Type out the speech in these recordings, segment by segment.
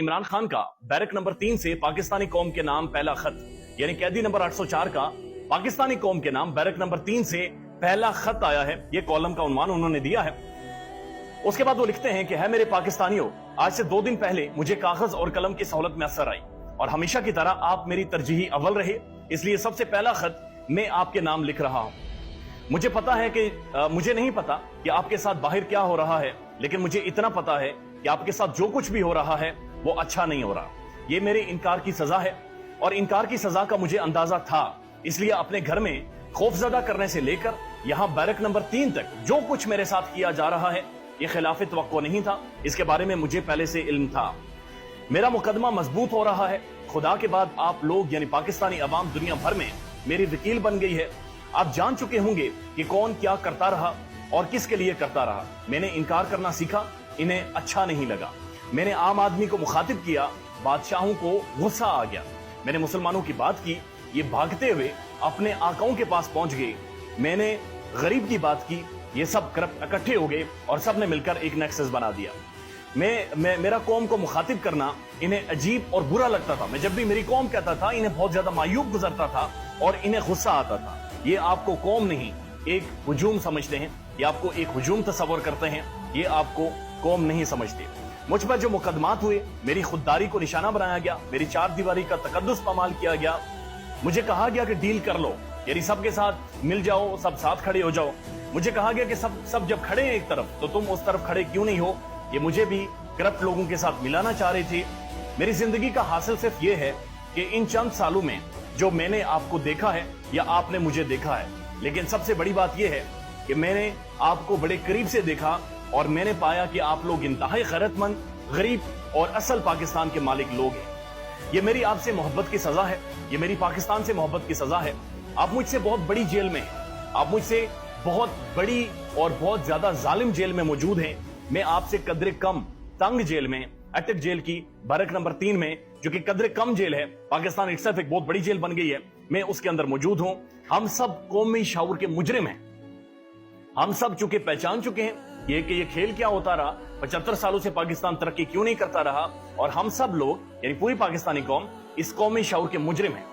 عمران خان کا barrack number 3 से पाकिस्तानी कौम के नाम पहला खत, यानी कैदी नंबर 804 का पाकिस्तानी कौम के नाम बैरक नंबर 3 से पहला खत आया है। ये कॉलम का उन्वान उन्होंने दिया है। उसके बाद वो लिखते हैं कि है मेरे पाकिस्तानियों, आज से 2 दिन पहले मुझे कागज और कलम की सहूलत मैसर आई और हमेशा की तरह आप मेरी तरजीही अव्वल रहे, इसलिए सबसे पहला खत मैं आपके नाम लिख रहा हूं। मुझे पता है कि मुझे नहीं पता कि आपके साथ बाहर क्या हो रहा है, लेकिन मुझे इतना पता है कि आपके साथ जो कुछ भी हो रहा है वो अच्छा नहीं हो रहा। ये मेरे इनकार की सजा है और इनकार की सजा का मुझे अंदाजा था, इसलिए अपने घर में खौफजदा करने से लेकर यहाँ बैरक नंबर 3 तक जो कुछ मेरे साथ किया जा रहा है ये खिलाफ तवक्को नहीं था। इसके बारे में मुझे पहले से इल्म था। मेरा मुकदमा मजबूत हो रहा है। खुदा के बाद आप लोग यानी पाकिस्तानी अवाम दुनिया भर में मेरी वकील बन गई है। आप जान चुके होंगे कि कौन क्या करता रहा और किसके लिए करता रहा। मैंने इनकार करना सीखा, इन्हें अच्छा नहीं लगा। मैंने आम आदमी को मुखातिब किया, बादशाहों को गुस्सा आ गया। मैंने मुसलमानों की बात की, ये भागते हुए अपने आकाओं के पास पहुंच गए। मैंने गरीब की बात की, ये सब करप्ट इकट्ठे हो गए और सब ने मिलकर एक नेक्सस बना दिया। मेरा कौम को मुखातिब करना इन्हें अजीब और बुरा लगता था। मैं जब भी मेरी कौम कहता था इन्हें बहुत ज्यादा मायूब गुजरता था और इन्हें गुस्सा आता था। ये आपको कौम नहीं एक हुजूम समझते हैं, ये आपको एक हुजूम तस्वर करते हैं, ये आपको कौम नहीं समझते। मुझ पर जो मुकदमात हुए, मेरी खुददारी को निशाना बनाया गया, मेरी 4 दीवारी का तकद्दुस पामाल किया गया। मुझे कहा गया कि डील कर लो, यानी सबके साथ मिल जाओ, सब साथ खड़े हो जाओ। मुझे कहा गया कि सब जब खड़े हैं एक तरफ तो तुम उस तरफ खड़े क्यों नहीं हो। ये मुझे भी करप्ट लोगों के साथ मिलाना चाह रही थी। मेरी जिंदगी का हासिल सिर्फ ये है कि इन चंद सालों में जो मैंने आपको देखा है या आपने मुझे देखा है, लेकिन सबसे बड़ी बात यह है कि मैंने आपको बड़े करीब से देखा और मैंने पाया कि आप लोग इंतहाई गैरतमंद, गरीब और असल पाकिस्तान के मालिक लोग हैं। ये मेरी आपसे मोहब्बत की सजा है, ये मेरी पाकिस्तान से मोहब्बत की सजा है। आप मुझसे बहुत बड़ी जेल में हैं, आप मुझसे बहुत बड़ी और बहुत ज्यादा जालिम जेल में मौजूद हैं। मैं आपसे कदरे कम तंग जेल में, अटक जेल की बैरक नंबर 3 में, जो कि कदरे कम जेल है, पाकिस्तान इटसेल्फ एक बहुत बड़ी जेल बन गई है, मैं उसके अंदर मौजूद हूं। हम सब कौमी शऊर के मुजरिम हैं। हम सब चूंकि पहचान चुके हैं ये कि ये खेल क्या होता रहा, 75 सालों से पाकिस्तान तरक्की क्यों नहीं करता रहा, और हम सब लोग यानी पूरी पाकिस्तानी कौम इस कौमी शऊर के मुजरिम हैं।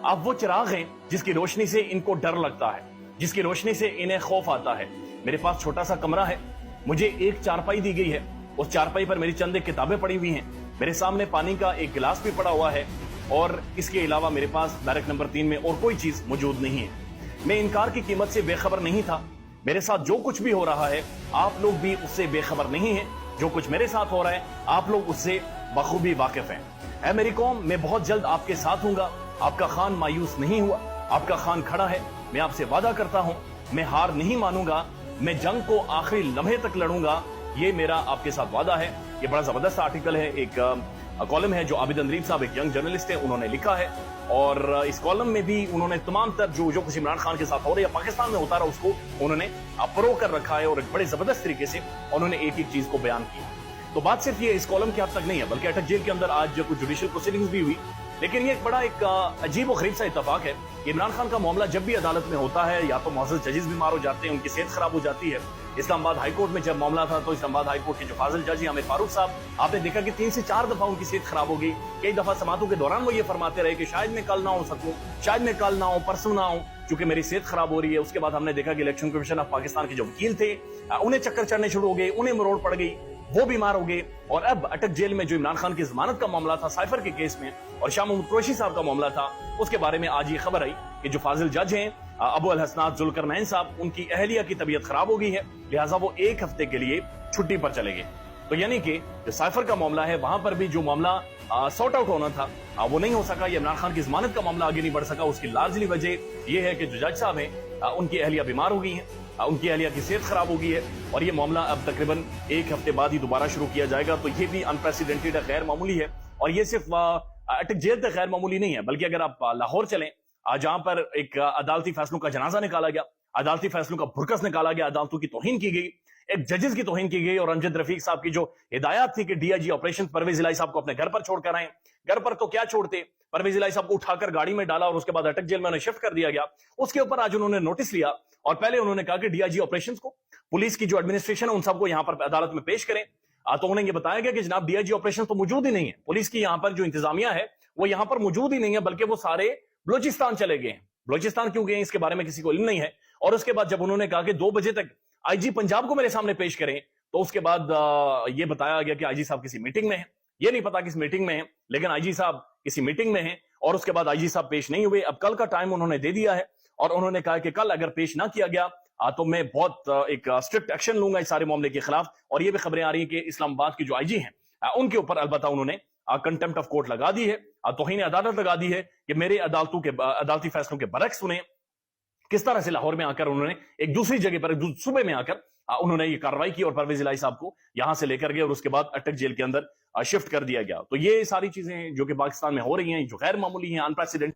आप वो चिराग हैं जिसकी रोशनी से इनको डर लगता है, जिसकी रोशनी से इन्हें खौफ आता है। मेरे पास छोटा सा कमरा है, मुझे एक चारपाई दी गई है, उस चारपाई पर मेरी चंद किताबें पड़ी हुई हैं, मेरे सामने पानी का एक गिलास भी पड़ा हुआ है और इसके अलावा मेरे पास बैरक नंबर 3 में और कोई चीज मौजूद नहीं है। मैं इनकार की कीमत से बेखबर नहीं था। मेरे साथ जो कुछ भी हो रहा है आप लोग भी उससे बेखबर नहीं हैं। जो कुछ मेरे साथ हो रहा है आप लोग उससे बखूबी वाकिफ हैं। ऐ मेरी कौम, मैं बहुत जल्द आपके साथ हूंगा। आपका खान मायूस नहीं हुआ, आपका खान खड़ा है। मैं आपसे वादा करता हूं, मैं हार नहीं मानूंगा, मैं जंग को आखिरी लम्हे तक लड़ूंगा। ये मेरा आपके साथ वादा है। ये बड़ा जबरदस्त आर्टिकल है, एक कॉलम है जो आबिद अंदरीब साहब एक यंग जर्नलिस्ट है, उन्होंने लिखा है। और इस कॉलम में भी उन्होंने तमाम तर जो कुछ इमरान खान के साथ हो रहा है या पाकिस्तान में होता रहा उसको उन्होंने अपरो कर रखा है और एक बड़े जबरदस्त तरीके से उन्होंने एक एक चीज को बयान किया। तो बात सिर्फ ये इस कॉलम के हद तक नहीं है, बल्कि अटक जेल के अंदर आज कुछ जुडिशियल प्रोसीडिंग्स भी हुई। लेकिन ये एक बड़ा एक अजीब और गरीब सा इत्तेफाक है। इमरान खान का मामला जब भी अदालत में होता है या तो मुअज़्ज़ज़ जजेस बीमार हो जाते हैं, उनकी सेहत खराब हो जाती है। इस्लामाबाद हाई कोर्ट में जब मामला था तो इस्लामाबाद हाई कोर्ट के जो फाजिल जज हैं आमिर फारूक साहब, आपने देखा कि 3 से 4 दफा उनकी सेहत खराब हो गई। कई दफा समातों के दौरान वो ये फरमाते रहे कि शायद मैं कल ना हो सकूं, शायद मैं कल ना हो, परसों ना हो, क्योंकि मेरी सेहत खराब हो रही है। उसके बाद हमने देखा कि इलेक्शन कमीशन ऑफ पाकिस्तान के जो वकील थे उन्हें चक्कर चढ़ने शुरू हो गए, उन्हें मरोड़ पड़ गई, वो बीमार हो गए। और अब अटक जेल में जो इमरान खान की जमानत का मामला था साइफर के केस में और शाह महमूद कुरैशी साहब का मामला था, उसके बारे में आज ये खबर आई कि जो फाजिल जज हैं अबू अल हसनात जुल्करनैन साहब, उनकी अहलिया की तबीयत खराब हो गई है, लिहाजा वो 1 हफ्ते के लिए छुट्टी पर चले गए। तो यानी कि जो साइफर का मामला है वहां पर भी जो मामला सॉर्ट आउट होना था वो नहीं हो सका। ये इमरान खान की जमानत का मामला आगे नहीं बढ़ सका। उसकी लार्जली वजह यह है कि जो जज साहब हैं उनकी अहलिया बीमार हो गई है, उनकी अहलिया की सेहत खराब हो गई है और ये मामला अब तकरीबन 1 हफ्ते बाद ही दोबारा शुरू किया जाएगा। तो ये भी अनप्रेसिडेंटेड गैर मामूली है। और ये सिर्फ अटक जेल तक गैर मामूली नहीं है, बल्कि अगर आप लाहौर चलें जहां पर एक अदालती फैसलों का जनाजा निकाला गया, अदालती फैसलों का भुरकस निकाला गया, अदालतों की तौहीन की गई, एक जजेस की तौहीन की गई और अमजद रफीक साहब की जो हिदायत थी कि डीआईजी ऑपरेशन परवेज इलाही साहब को अपने घर पर छोड़कर आए, घर पर तो क्या छोड़ते, परवेज इलाही साहब को उठाकर गाड़ी में डाला और उसके बाद अटक जेल में उन्हें शिफ्ट कर दिया गया। उसके ऊपर आज उन्होंने नोटिस लिया और पहले उन्होंने कहा कि डीआईजी ऑपरेशंस को, पुलिस की जो एडमिनिस्ट्रेशन है उन सबको यहां पर अदालत में पेश करें। تو انہیں یہ بتایا گیا کہ جناب ڈی آئی جی آپریشن تو موجود ہی نہیں ہے، پولیس کی یہاں پر جو انتظامیہ ہے وہ یہاں پر موجود ہی نہیں ہے، بلکہ وہ سارے بلوچستان چلے گئے ہیں۔ بلوچستان کیوں گئے ہیں اس کے بارے میں کسی کو علم نہیں ہے۔ اور اس کے بعد جب انہوں نے کہا کہ 2 بجے تک آئی جی پنجاب کو میرے سامنے پیش کریں، تو اس کے بعد یہ بتایا گیا کہ آئی جی صاحب کسی میٹنگ میں ہیں، یہ نہیں پتا کس میٹنگ میں ہیں، لیکن آئی جی صاحب کسی میٹنگ میں ہیں، اور اس کے بعد آئی جی صاحب پیش نہیں ہوئے۔ اب کل کا ٹائم انہوں نے دے دیا ہے، اور انہوں نے کہا کہ کل اگر پیش نہ کیا گیا تو میں بہت ایک اسٹرکٹ ایکشن لوں گا اس سارے معاملے کے خلاف۔ اور یہ بھی خبریں آ رہی ہیں کہ اسلام آباد کی جو آئی جی ہیں ان کے اوپر البتہ انہوں نے کنٹمپٹ آف کورٹ لگا دی ہے، توہین عدالت لگا دی ہے کہ میرے عدالتی فیصلوں کے برعکس انہیں کس طرح سے لاہور میں آ کر انہوں نے ایک دوسری جگہ پر صوبے میں آ کر انہوں نے یہ کارروائی کی اور پرویز الہی صاحب کو یہاں سے لے کر گئے اور اس کے بعد اٹک جیل کے اندر شفٹ کر دیا گیا۔ تو یہ ساری چیزیں جو کہ پاکستان میں ہو رہی ہیں جو غیر معمولی ہیں، ان پریسیڈنٹ